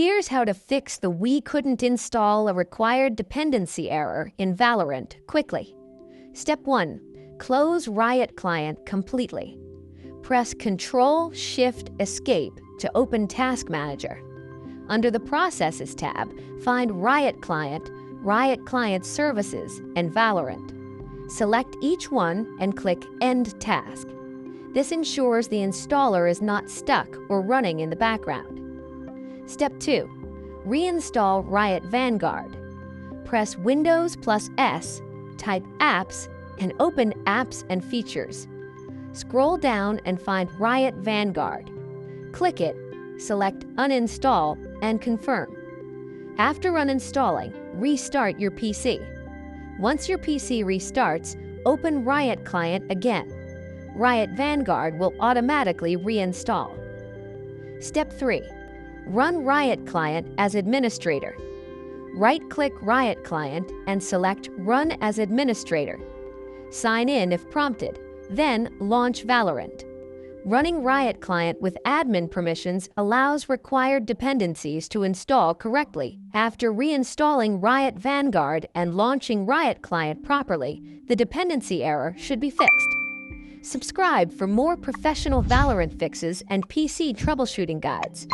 Here's how to fix the "we couldn't install a required dependency" error in Valorant quickly. Step 1. Close Riot Client completely. Press Ctrl-Shift-Escape to open Task Manager. Under the Processes tab, find Riot Client, Riot Client Services, and Valorant. Select each one and click End Task. This ensures the installer is not stuck or running in the background. Step 2. Reinstall Riot Vanguard. Press Windows plus S, type Apps, and open Apps and Features. Scroll down and find Riot Vanguard. Click it, select Uninstall, and confirm. After uninstalling, restart your PC. Once your PC restarts, open Riot Client again. Riot Vanguard will automatically reinstall. Step 3. Run Riot Client as administrator. Right-click Riot Client and select Run as Administrator. Sign in if prompted, then launch Valorant. Running Riot Client with admin permissions allows required dependencies to install correctly. After reinstalling Riot Vanguard and launching Riot Client properly, the dependency error should be fixed. Subscribe for more professional Valorant fixes and PC troubleshooting guides.